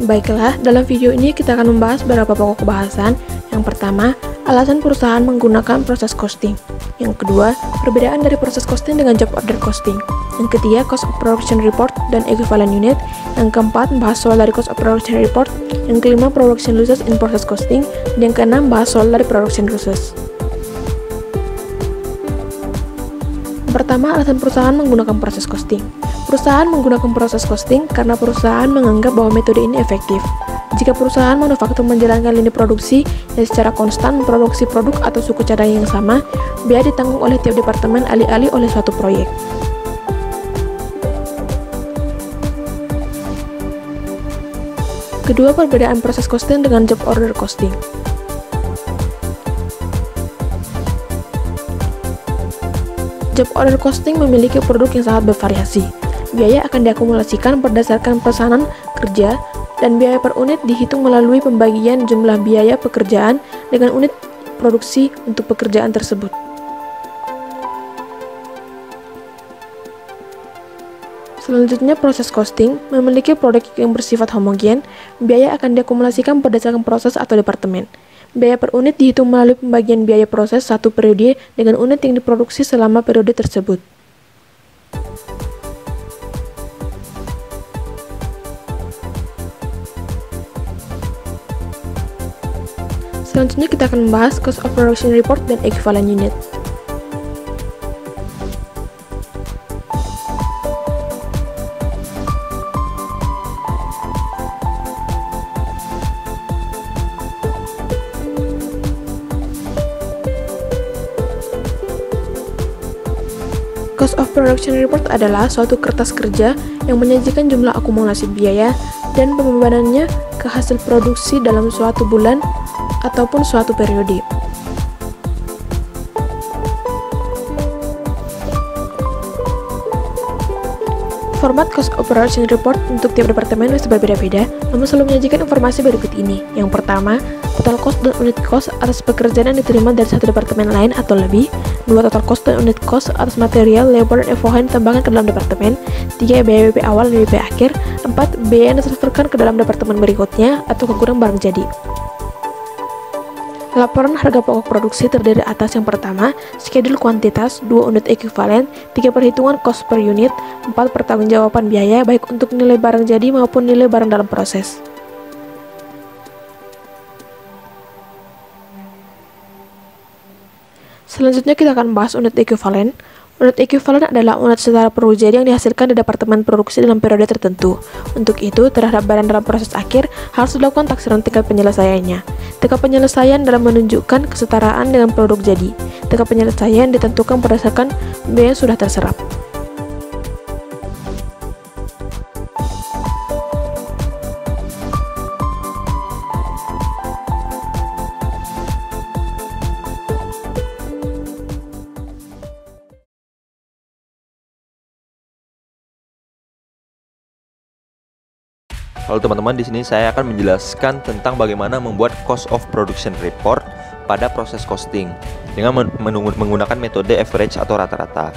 Baiklah, dalam video ini kita akan membahas beberapa pokok bahasan. Yang pertama, alasan perusahaan menggunakan proses costing. Yang kedua, perbedaan dari proses costing dengan job order costing. Yang ketiga, cost of production report dan equivalent unit. Yang keempat, bahas soal dari cost of production report. Yang kelima, production losses in process costing. Dan yang keenam, bahas soal dari production losses. Pertama, alasan perusahaan menggunakan proses costing. Perusahaan menggunakan proses costing karena perusahaan menganggap bahwa metode ini efektif. Jika perusahaan manufaktur menjalankan lini produksi yang secara konstan memproduksi produk atau suku cadang yang sama, biaya ditanggung oleh tiap departemen alih-alih oleh suatu proyek. Kedua, perbedaan proses costing dengan job order costing. Job order costing memiliki produk yang sangat bervariasi. Biaya akan diakumulasikan berdasarkan pesanan kerja, dan biaya per unit dihitung melalui pembagian jumlah biaya pekerjaan dengan unit produksi untuk pekerjaan tersebut. Selanjutnya, proses costing memiliki produk yang bersifat homogen. Biaya akan diakumulasikan berdasarkan proses atau departemen. Biaya per unit dihitung melalui pembagian biaya proses satu periode dengan unit yang diproduksi selama periode tersebut. Selanjutnya kita akan membahas cost of production report dan equivalent unit. Cost of production report adalah suatu kertas kerja yang menyajikan jumlah akumulasi biaya dan pembebanannya ke hasil produksi dalam suatu bulan ataupun suatu periode. Format cost of production report untuk tiap departemen bisa berbeda-beda, namun selalu menyajikan informasi berikut ini. Yang pertama, total cost dan unit cost atas pekerjaan yang diterima dari satu departemen lain atau lebih. 2. Total cost dan unit cost atas material, labor, dan FOH yang ditambahkan ke dalam departemen. 3. Biaya WP awal dan WP akhir. 4. Biaya yang ditransferkan ke dalam departemen berikutnya atau ke gudang barang jadi. Laporan harga pokok produksi terdiri atas yang pertama, schedule kuantitas, 2 unit ekuivalen, 3 perhitungan cost per unit, 4 pertanggungjawaban biaya baik untuk nilai barang jadi maupun nilai barang dalam proses. Selanjutnya kita akan bahas unit ekuivalen. Unit ekuivalen adalah unit secara produk jadi yang dihasilkan di departemen produksi dalam periode tertentu. Untuk itu, terhadap barang dalam proses akhir harus dilakukan taksiran tingkat penyelesaiannya. Tingkat penyelesaian dalam menunjukkan kesetaraan dengan produk jadi. Tingkat penyelesaian ditentukan berdasarkan biaya yang sudah terserap. Halo teman-teman, di sini saya akan menjelaskan tentang bagaimana membuat cost of production report pada proses costing dengan menggunakan metode average atau rata-rata.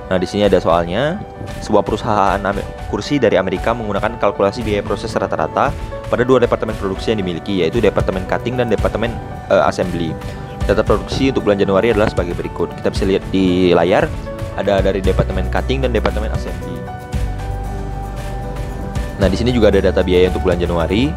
Nah, di sini ada soalnya. Sebuah perusahaan kursi dari Amerika menggunakan kalkulasi biaya proses rata-rata pada 2 departemen produksi yang dimiliki, yaitu departemen cutting dan departemen assembly. Data produksi untuk bulan Januari adalah sebagai berikut. Kita bisa lihat di layar, ada dari departemen cutting dan departemen assembly. Nah, di sini juga ada data biaya untuk bulan Januari,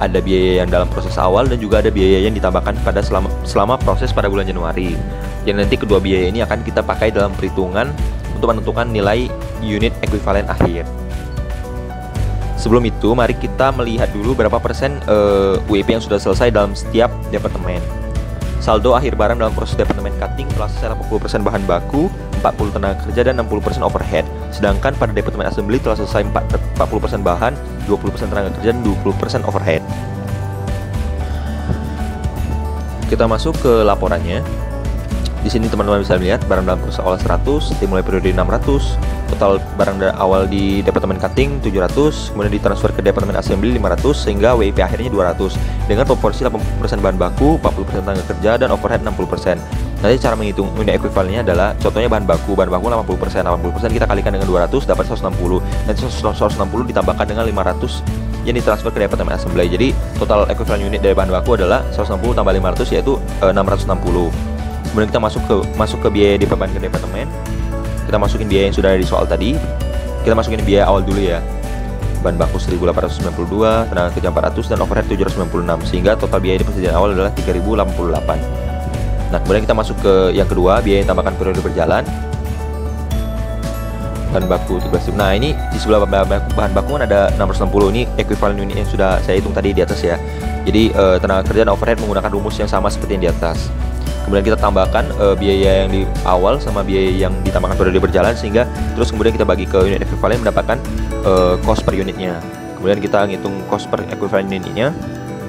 ada biaya yang dalam proses awal dan juga ada biaya yang ditambahkan pada selama proses pada bulan Januari. Yang nanti kedua biaya ini akan kita pakai dalam perhitungan untuk menentukan nilai unit ekuivalen akhir. Sebelum itu, mari kita melihat dulu berapa persen WIP yang sudah selesai dalam setiap departemen. Saldo akhir barang dalam proses departemen cutting telah selesai 80% bahan baku, 40 tenaga kerja, dan 60% overhead. Sedangkan pada departemen assembly telah selesai 40% bahan, 20% tenaga kerja, dan 20% overhead. Kita masuk ke laporannya. Di sini teman-teman bisa melihat barang dalam proses awal 100, dimulai periode 600, total barang awal di departemen cutting 700, kemudian ditransfer ke departemen assembly 500, sehingga WIP akhirnya 200 dengan proporsi 80% bahan baku, 40% tenaga kerja, dan overhead 60%. Nanti cara menghitung unit ekuivalennya adalah contohnya bahan baku 80% kita kalikan dengan 200 dapat 160, dan 160 ditambahkan dengan 500 yang ditransfer ke departemen assembly. Jadi total equivalent unit dari bahan baku adalah 160 tambah 500 yaitu 660. Kemudian kita masuk ke biaya yang dibebankan ke departemen. Kita masukin biaya yang sudah ada di soal tadi. Kita masukin biaya awal dulu ya. Bahan baku 1892, tenaga kerja 400 dan overhead 796 sehingga total biaya di persediaan awal adalah 3088. Nah, kemudian kita masuk ke yang kedua, biaya yang tambahkan periode berjalan. Bahan baku 13.000. Nah, ini di sebelah bahan baku kan ada 660. Ini equivalent unit yang sudah saya hitung tadi di atas ya. Jadi tenaga kerja dan overhead menggunakan rumus yang sama seperti yang di atas. Kemudian kita tambahkan biaya yang di awal sama biaya yang ditambahkan periode berjalan sehingga terus kemudian kita bagi ke unit equivalent mendapatkan cost per unitnya. Kemudian kita ngitung cost per equivalent unitnya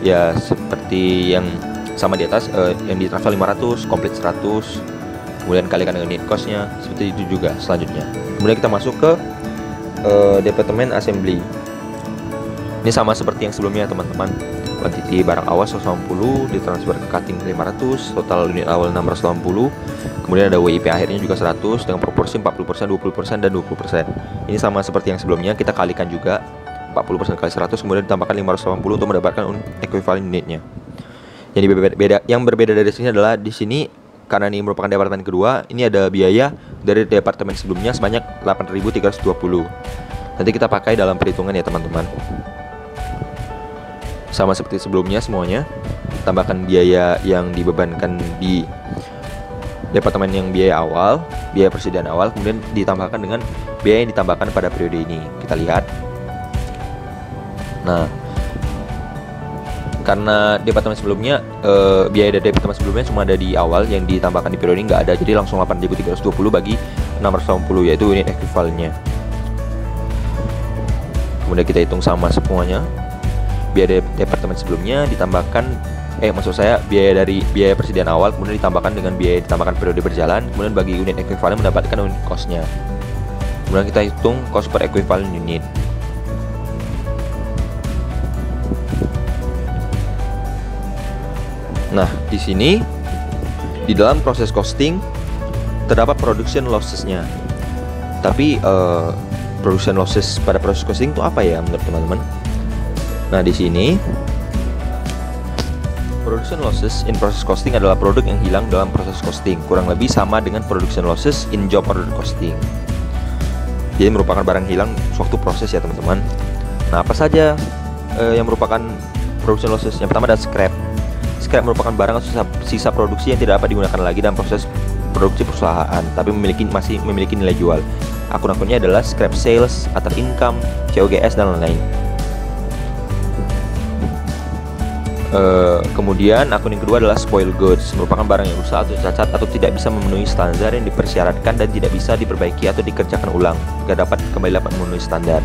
ya seperti yang sama di atas, yang ditransfer 500, komplit 100, kemudian kalikan dengan unit costnya, seperti itu juga selanjutnya. Kemudian kita masuk ke departemen assembly. Ini sama seperti yang sebelumnya teman-teman. Quantity barang awal 180 ditransfer ke cutting 500, total unit awal 680. Kemudian ada WIP akhirnya juga 100 dengan proporsi 40%, 20% dan 20%. Ini sama seperti yang sebelumnya, kita kalikan juga 40% kali 100 kemudian ditambahkan 580 untuk mendapatkan equivalent unitnya. Yang berbeda dari sini adalah di sini karena ini merupakan departemen kedua, ini ada biaya dari departemen sebelumnya sebanyak 8.320. Nanti kita pakai dalam perhitungan ya teman-teman. Sama seperti sebelumnya semuanya, tambahkan biaya yang dibebankan di departemen yang biaya awal, biaya persediaan awal, kemudian ditambahkan dengan biaya yang ditambahkan pada periode ini. Kita lihat. Nah, karena departemen sebelumnya biaya dari departemen sebelumnya cuma ada di awal, yang ditambahkan di periode ini nggak ada, jadi langsung 8.320 bagi 680 yaitu unit equivalentnya. Kemudian kita hitung sama semuanya. Biaya departemen sebelumnya ditambahkan biaya dari biaya persediaan awal kemudian ditambahkan dengan biaya ditambahkan periode berjalan, kemudian bagi unit equivalent mendapatkan unit cost-nya. Kemudian kita hitung cost per equivalent unit. Nah, di sini di dalam proses costing terdapat production losses-nya. Tapi production losses pada proses costing itu apa ya menurut teman-teman? Nah, di sini production losses in process costing adalah produk yang hilang dalam proses costing, kurang lebih sama dengan production losses in job order costing. Jadi merupakan barang hilang suatu proses ya teman-teman. Nah, apa saja yang merupakan production losses? Yang pertama ada scrap. Scrap merupakan barang atau sisa produksi yang tidak dapat digunakan lagi dalam proses produksi perusahaan, tapi masih memiliki nilai jual. Akun-akunnya adalah scrap sales, other income, COGS dan lain-lain. Kemudian akun yang kedua adalah spoil goods, merupakan barang yang rusak atau cacat atau tidak bisa memenuhi standar yang dipersyaratkan dan tidak bisa diperbaiki atau dikerjakan ulang jika kembali dapat memenuhi standar.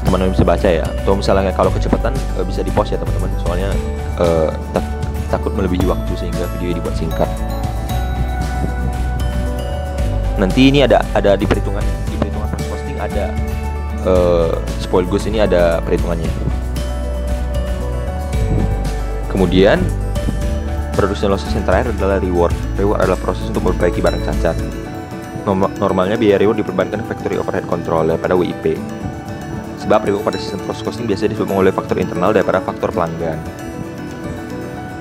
Teman-teman bisa baca ya, atau misalnya kalau kecepatan bisa di pause ya teman-teman, soalnya takut melebihi waktu sehingga video dibuat singkat. Nanti ini ada di perhitungan proses costing ada spoil goods, ini ada perhitungannya. Kemudian production losses yang terakhir adalah reward. Reward adalah proses untuk memperbaiki barang cacat. Normalnya biaya reward diperbankan ke factory overhead control daripada WIP. Sebab reward pada sistem proses costing biasanya disebabkan oleh faktor internal daripada faktor pelanggan.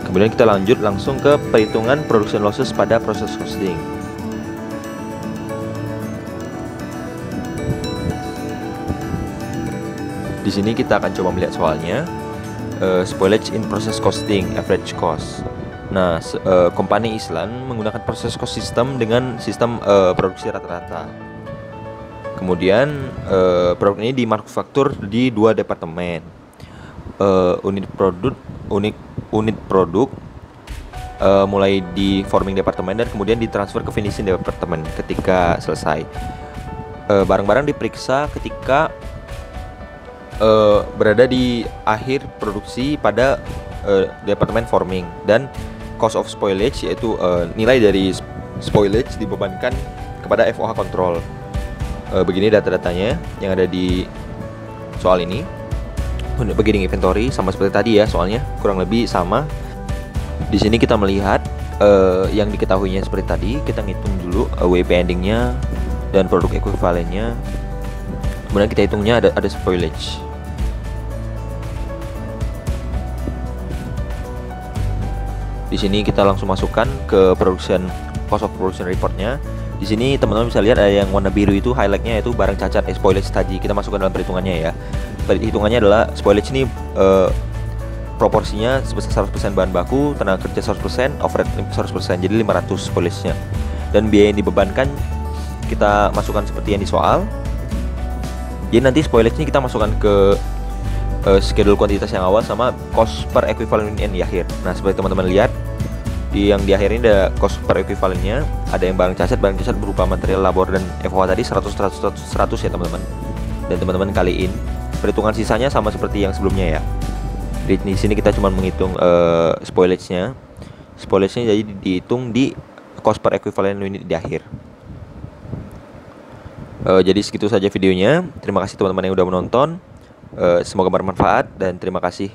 Kemudian kita lanjut langsung ke perhitungan production losses pada proses costing. Di sini kita akan coba melihat soalnya. Spoilage in process costing, average cost. Nah, company Island menggunakan proses cost system dengan sistem produksi rata-rata. Kemudian produk ini dimanufaktur di dua departemen, unit produk mulai di forming departemen dan kemudian ditransfer ke finishing departemen ketika selesai. Barang-barang diperiksa ketika berada di akhir produksi pada departemen forming, dan cost of spoilage yaitu nilai dari spoilage dibebankan kepada FOH control. Begini data-datanya yang ada di soal ini. Untuk beginning inventory sama seperti tadi ya, soalnya kurang lebih sama. Di sini kita melihat yang diketahuinya seperti tadi. Kita ngitung dulu WIP endingnya dan produk ekuivalennya. Kemudian kita hitungnya ada spoilage. Di sini kita langsung masukkan ke cost of production reportnya. Di sini teman-teman bisa lihat ada yang warna biru itu highlightnya itu barang cacat spoilage tadi. Kita masukkan dalam perhitungannya ya. Perhitungannya adalah spoilage ini proporsinya sebesar 100% bahan baku, tenaga kerja 100%, overhead 100%, jadi 500 spoilage-nya. Dan biaya yang dibebankan kita masukkan seperti yang di soal. Jadi nanti spoilage-nya kita masukkan ke schedule kuantitas yang awal sama cost per equivalent unit yang di akhir. Nah, seperti teman-teman lihat yang di akhir ini ada cost per equivalent-nya, ada yang barang cacat berupa material labor dan FOH tadi 100 ya teman-teman. Dan teman-teman kaliin perhitungan sisanya sama seperti yang sebelumnya ya. Di sini kita cuma menghitung spoilage-nya. Spoilage-nya jadi dihitung di cost per equivalent unit di akhir. Jadi segitu saja videonya. Terima kasih teman-teman yang udah menonton. Semoga bermanfaat dan terima kasih.